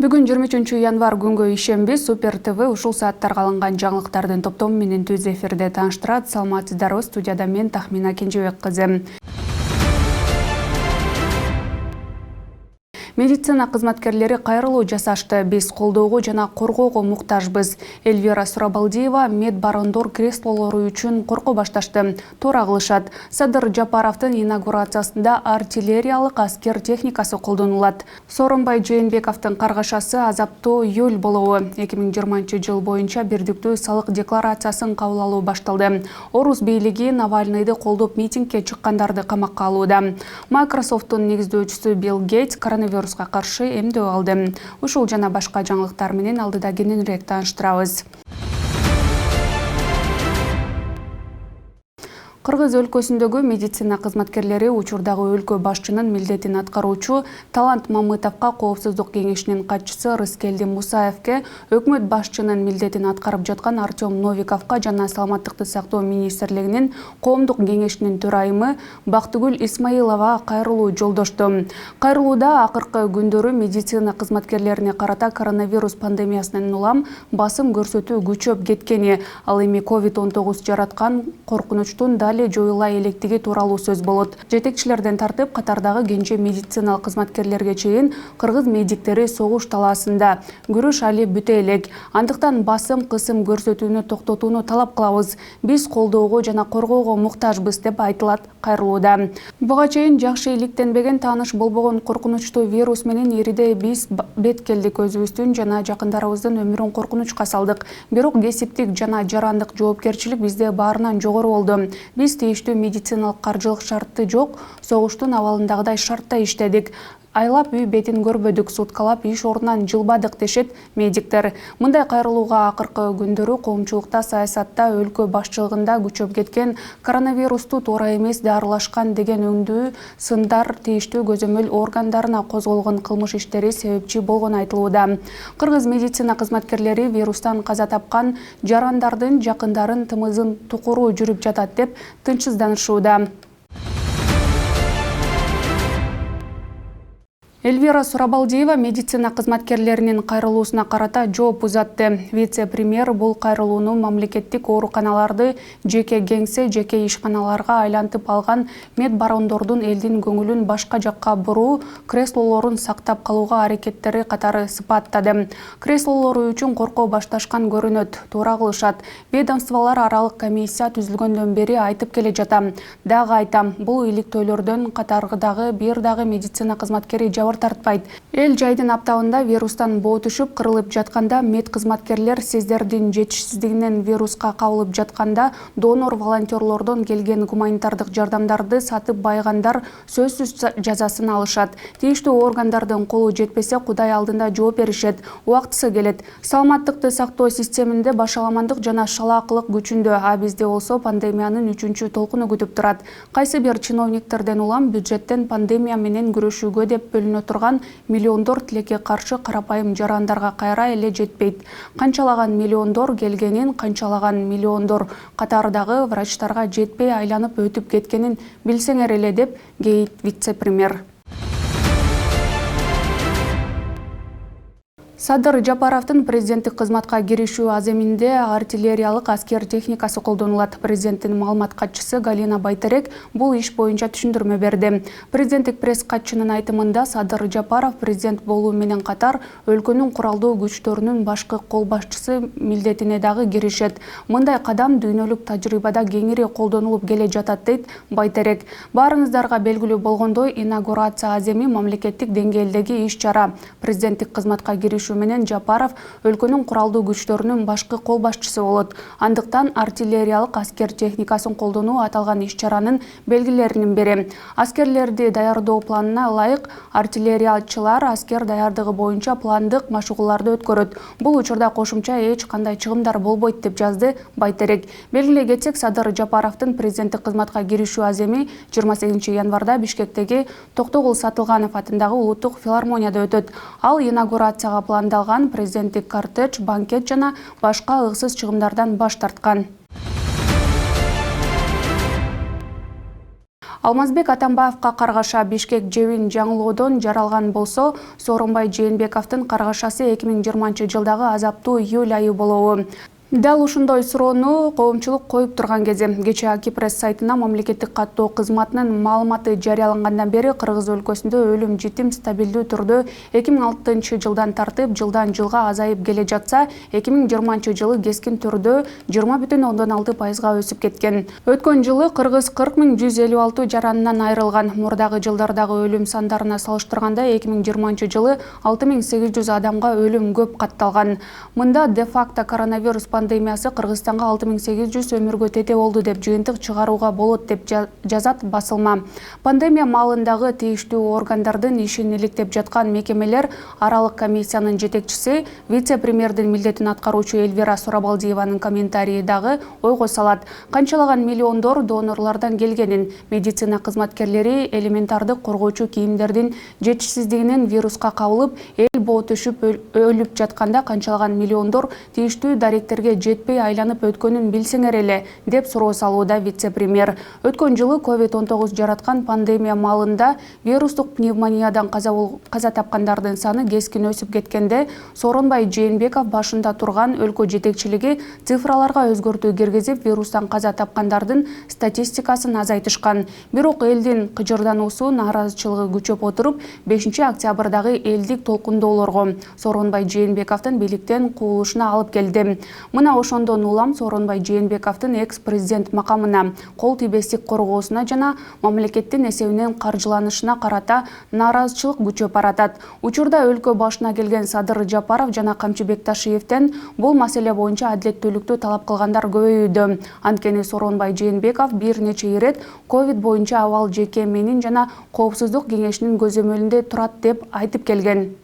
Бүгүн 23 январ күнгө ишемби Супер ТВ ушул сааттарга алынган жаңылыктардын топтому менен түз эфирде тааныштырат. Саламатсыздарбы, студияда мен Тахмина Кенжебек кызы. Медицина кызматкерлери кайрылуу жасашты. Биз колдоого жана коргоого муктажбыз. Эльвира Сурабалдиева медбарондор креслолору үчүн корко башташты. Туура кылышат. Садыр Жапаровдун инаугурациясында артиллериялык аскер техникасы колдонулат. Сооронбай Жээнбековдун каргашасы азаптуу июль болобу. 2020 жыл боюнча бирдиктүү салык декларациясын кабыл алуу башталды. Орус бийлиги Навальныйды колдоп митингге чыккандарды камакка алууда. Microsoft'тун негиздөөчүсү Билл Гейтс коронавирус каршы эмдөө алды. Ушул жана башка жаңылыктар менен алдыда кененирээк тааныштырабыз. Кыргыз өлкөсүндөгү медицина кызматкерлери учурдагы өлкө башчынын милдетин аткаруучу Талант Мамытовго Коопсуздук кеңешинин катчысы Рыскелди Мусаевке, өкмөт башчынын милдетин аткарып жаткан Артем Новиковго жана Саламаттыкты сактоо министрлигинин коомдук кеңешинин төрайымы Бактыгүл Исмаиловага кайрылуу жолдошту. Кайрылууда акыркы күндөрү медицина кызматкерлерине карата коронавирус пандемиясынан улам басым көрсөтүү күчөп кеткени, ал эми COVID-19 жараткан коркунучтун жоюла электиги тууралуу сөз болот. Жетекчилерден тартып катардагы кенже медициналык кызматкерлерге чейин кыргыз медиктери согуш талаасында. Күрөш али бүтө элек. Андыктан басым кысым көрсөтүүнү токтотууну талап кылабыз. Биз колдоого жана коргоого муктажбыз деп айтылат кайрылууда. Буга чейин жакшы иликтенбеген, тааныш болбогон коркунучтуу вирус менен ириде биз бет келдик, өзүбүздүн жана жакындарыбыздын өмүрүн коркунучка салдык. Бирок кесиптик жана жарандык жоопкерчилик бизде баарынан жогору болду. Биз тийиштүү медициналык каржылык шарты жок, согуштун абалындагыдай шартта иштедик. Айлап үй бетин көрбөдүк, суткалап иш ордунан жылбадык дешет медиктер. Мындай кайрылууга акыркы күндөрү коомчулукта, саясатта, өлкө башчылыгында күчөп кеткен коронавирусту туура эмес дарылашкан деген өңдүү сындар тийиштүү көзөмөл органдарына козголгон кылмыш иштери себепчи болгону айтылууда. Кыргыз медицина кызматкерлери вирустан каза тапкан жарандардын жакындарын тымызын тукуруу жүрүп жатат деп тынчсызданышууда. Эльвира Сурабалдиева медицина кызматкерлеринин кайрылуусуна карата жооп узатты. Вице-премьер бул кайрылууну мамлекеттик ооруканаларды жеке кеңсе, жеке ишканаларга айлантып алган медбарондордун элдин көңүлүн башка жакка буруу, креслолорун сактап калууга аракеттери катары сыпаттады. Креслолору үчүн коркоо башташкан көрүнөт, туура кылышат. Ведомстволор аралык комиссия түзүлгөндөн бери айтып келе жатам. Дагы айтам, бул иликтөөлөрдөн катардагы бир дагы медицина кызматкери тартпайт. Эл жайдын аптабында вирустан боо түшүп кырылып жатканда, мед кызматкерлер сиздердин жетишсиздигинен вируска кабылып жатканда донор волонтерлордон келген гуманитардык жардамдарды сатып байгандар сөзсүз жазасын алышат. Тийиштүү органдардын колу жетпесе Кудай алдында жооп беришет. Убактысы келет. Саламаттыкты сактоо системинде башаламандык жана шалаакылык күчүндө, а бизде болсо пандемиянын 3-чү толкуну күтүп турат. Кайсы бир чиновниктерден улам бюджеттен пандемия менен күрөшүүгө деп бөлүнө турган миллиондор тилекке каршы карапайым жарандарга кайра эле жетпейт. Канчалаган миллиондор келгенин, канчалаган миллиондор катардагы врачтарга жетпей айланып өтүп кеткенин билсеңер эле деп кейит вице-премьер. Садыр Жапаровдун президенттик кызматка киришүү аземинде артиллериялык аскер техникасы колдонулат. Президенттин маалымат катчысы Галина Байтерек бул иш боюнча түшүндүрмө берди. Президенттик пресс катчынын айтымында Садыр Жапаров президент болуу менен катар өлкөнүн куралдуу күчтөрүнүн башкы кол башчысы милдетине дагы киришет. Мындай кадам дүйнөлүк тажрыйбада кеңири колдонулуп келе жатат, дейт Байтерек. Баарыңыздарга белгилүү болгондой, инаугурация аземи мамлекеттик деңгээлдеги иш-чара. Президенттик кызматка киришүү менен Жапаров өлкөнүн куралдуу күчтөрүнүн башкы кол башчысы болот. Андыктан артиллериялык аскер техникасын колдонуу аталган иш-чаранын белгилеринин бири. Аскерлерди даярдоо планына ылайык артиллериячылар аскер даярдыгы боюнча пландык машыгууларды өткөрөт. Бул учурда кошумча эч кандай чыгымдар болбойт деп жазды Байтерек. Белгилей кетсек, Садыр Жапаровдун президенттик кызматка киришүү аземи 28 январда Бишкектеги Токтогул Сатылганов атындагы улуттук филармонияда өтөт. Ал инаугурацияга пландалган президенттик кортеж, банкет жана башка ыксыз чыгымдардан баш тарткан. Алмазбек Атамбаевка каргаша Бишкек жебин жаңылоодон жаралган болсо, Сооронбай Жээнбековдун каргашасы 2020 жылдагы азаптуу июль айы болобу. Дал ушундай суроону коомчулук коюп турган кезде кечээ Акипресс сайтына мамлекеттик каттоо кызматынын маалыматы жарыялангандан бери Кыргыз өлкөсүндө өлүм житим стабилдүү түрдө 2006 жылдан тартып жылдан жылга азайып келе жатса, 2020 жылы кескин түрдө 20,6% өсүп кеткен. Өткөн жылы Кыргыз 40,156 жаранынан айрылган. Мурдагы жылдардагы өлүм сандарына салыштырганда 2020 жылы 6800 адамга өлүм көп катталган. Мында де-факто коронавирус пандемиясы Кыргызстанга 6800 өмүргө тете болду деп жыйынтык чыгарууга болот деп жазат басылма. Пандемия маалындагы тийиштүү органдардын ишин иликтеп жаткан мекемелер аралык комиссиянын жетекчиси, вице-премьердин милдетин аткаруучу Эльвира Сурабалдиеванын комментарийи дагы ойго салат. Канчалаган миллиондор донорлордон келгенин, медицина кызматкерлери элементардык коргоочу кийимдердин жетишсиздигинен вируска кабылып, эл боо түшүп өлүп жатканда канчалаган миллиондор тийиштүү даректерге жетпей айланып өткөнүн билсеңер эле, деп суроо салууда вице-премьер. Өткөн жылы COVID-19 жараткан пандемия маалында вирустук пневмониядан каза тапкандардын саны кескин өсүп кеткенде, Сооронбай Жээнбеков башында турган өлкө жетекчилиги цифраларга өзгөртүү киргизип, вирустан каза тапкандардын статистикасын азайтышкан. Бирок элдин кыжырдануусу, нааразычылыгы күчөп отуруп, 5-октябрдагы элдик толкундоолорго Сооронбай Жээнбековдун бийликтен куулушуна алып келди. Мына ошондон улам Сооронбай Жээнбековдун экс-президент макамына, кол тийбестик коргоосуна жана мамлекеттин эсебинен каржыланышына карата нааразычылык күчөп баратат. Учурда өлкө башына келген Садыр Жапаров жана Камчы Бекташиевден бул маселе боюнча адилеттүүлүктү талап кылгандар көбөйүүдө. Анткени Сооронбай Жээнбеков бир нече ирет ковид боюнча абал жеке менин жана коопсуздук кеңешинин көзөмөлүндө турат деп айтып келген.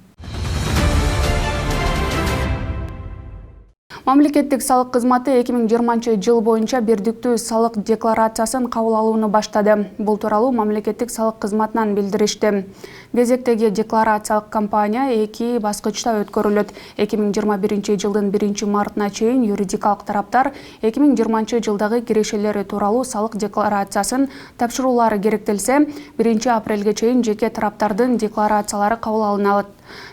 Мамлекеттик салык кызматы 2020 жыл боюнча бирдиктүү салык декларациясын кабыл алууну баштады. Бул тууралуу мамлекеттик салык кызматынан билдиришти. Кезектеги декларациялык кампания 2 баскычта өткөрүлөт. 2021 жылдын 1 мартына чейин юридикалык тараптар 2020 жылдагы кирешелери тууралуу салык декларациясын тапшыруулары керектелсе, 1 апрелге чейин жеке тараптардын декларациялары кабыл алынат.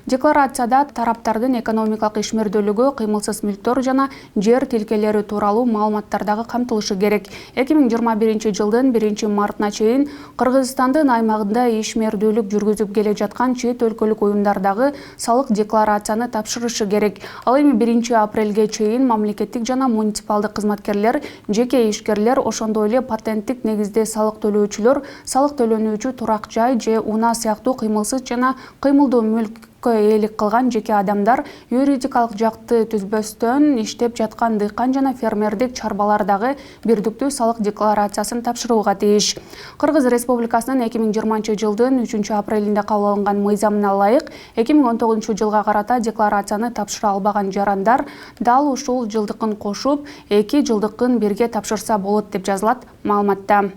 Декларацияда тараптардын экономикалык ишмердүүлүгү, кыймылсыз мүлктөр жана жер тилкелери тууралуу маалыматтар дагы камтылышы керек. 2021 жылдын 1 мартына чейин Кыргызстандын аймагында ишмердүүлүк жүргүзүп келе жаткан чет өлкөлүк уюмдар дагы салык декларацияны тапшырышы керек. Ал эми 1 апрелге чейин мамлекеттик жана муниципалдык кызматкерлер, жеке ишкерлер, ошондой эле патенттик негизде салык төлөөчүлөр, салык төлөнүүчү турак жай же унаа сыяктуу кыймылсыз жана кыймылдуу мүлк ээлик кылган жеке адамдар, юридикалык жакты түзбөстөн иштеп жаткан дыйкан жана фермердик чарбалар дагы бирдиктүү салык декларациясын тапшырууга тийиш. Кыргыз Республикасынын 2020 жылдын 3 апрелинде кабыл алынган мыйзамына ылайык 2019 жылга карата декларацияны тапшыра албаган жарандар дал ушул жылдыкын кошуп 2 жылдыкын бирге тапшырса болот деп жазылат маалыматта.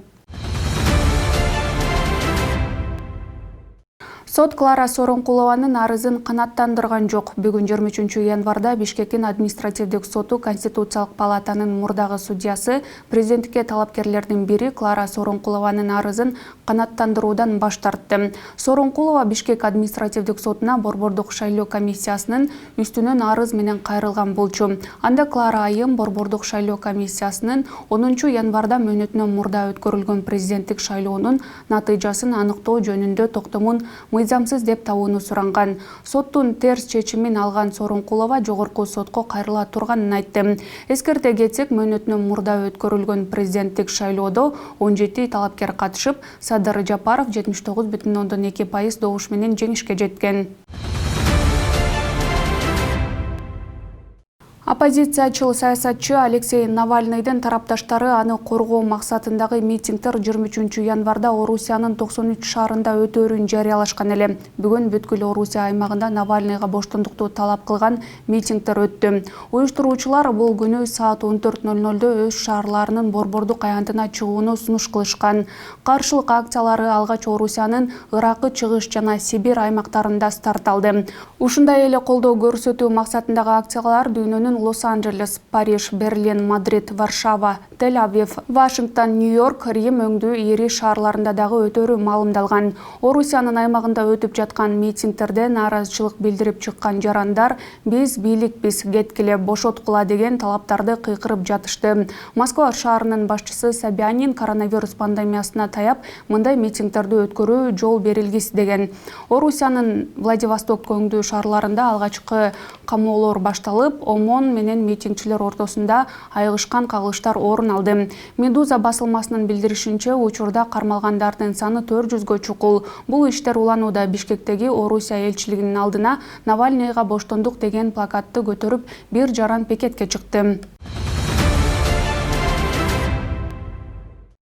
Сот Клара Сооронкулованын арызын канааттандырган жок. Бүгүн 23 январда Бишкектин административдик соту Конституциялык палатанын мурдагы судьясы президентке талапкерлердин бири Клара Сооронкулованын арызын канааттандыруудан баш тартты. Сооронкулова Бишкек административдик сотуна борбордук шайлоо комиссиясынын үстүнөн арыз менен кайрылган болчу. Анда Клара айым борбордук шайлоо комиссиясынын 10 январда мөөнөтүнөн мурда өткөрүлгөн президенттик шайлоонун натыйжасын аныктоо жөнүндө токтомун мыйзамсыз деп табууну суранган. Соттун терс чечимин алган Сооронкулова жогорку сотко кайрыла турганын айтты. Эскерте кетсек, мөөнөтүнөн мурда өткөрүлгөн президенттик шайлоодо 17 талапкер катышып, Садыр Жапаров 79,2% добуш менен жеңишке жеткен. Оппозициячыл саясатчы Алексей Навальныйдын тарапташтары аны коргоо максатындагы митингдер 23 январда Орусиянын 93 шаарында өтөөрүн жарыялашкан эле. Бүгүн бүткүл Орусия аймагында Навальныйга боштондукту талап кылган митингдер өттү. Уюштуруучулар бул күнү саат 14:00 өз шаарларынын борбордук аянтына чыгууну сунуш кылышкан. Каршылык акциялары алгач Орусиянын Ыракы, Чыгыш жана Сибирь аймактарында старт алды. Ушундай эле колдоо көрсөтүү максатындагы акциялар дүйнөнүн Лос-Анджелес, Париж, Берлин, Мадрид, Варшава, Тель-Авив, Вашингтон, Нью-Йорк, Рим өңдүү ири шаарларында дагы өтөрү маалымдалган. Орусиянын аймагында өтүп жаткан митингтерде нааразычылык билдирип чыккан жарандар «Биз бийликпиз, кеткиле, бошоткула» деген талаптарды кыйкырып жатышты. Москва шаарынын башчысы Собянин коронавирус пандемиясына таяп, мындай митингтерди өткөрүү жол берилгис деген. Орусиянын Владивосток өңдүү шаарларында алгачкы камоолор башталып, ОМОН менен митингчилер ортосунда айыгышкан кагылыштар орун алды. Медуза басылмасынын билдиришинче, учурда кармалгандардын саны 400-гө чукул. Бул иштер уланууда. Бишкектеги Орусия элчилигинин алдына «Навальныйга боштондук» деген плакатты көтөрүп, бир жаран пикетке чыкты.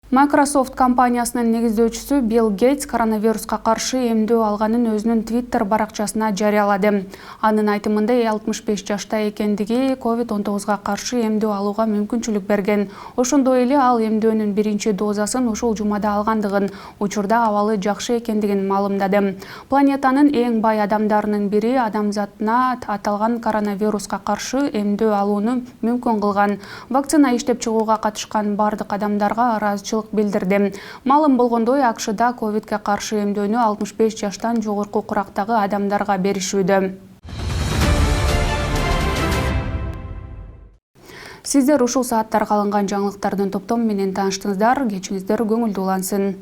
Microsoft компаниясынын негиздөөчүсү Билл Гейтс коронавируска каршы эмдөө алганын өзүнүн Twitter баракчасына жарыялады. Анын айтымында 65 жашта экендиги COVID-19 каршы эмдөө алууга мүмкүнчүлүк берген. Ошондой эле ал эмдөөнүн биринчи дозасын ушул жумада алгандыгын, учурда абалы жакшы экендигин маалымдады. Планетанын эң бай адамдарынын бири адамзатына аталган коронавируска каршы эмдөө алууну мүмкүн кылган. Вакцина иштеп чыгууга катышкан бардык адамдарга ыраазычылык билдирди. Маалым болгондой, АКШда ковидке каршы эмдөөнү 65 жаштан жогорку курактагы адамдарга беришүүдө. Сиздер ушул сааттарга алынган жаңылыктардын топтому менен тааныштыңыздар. Кечиңиздер көңүлдүү улансын.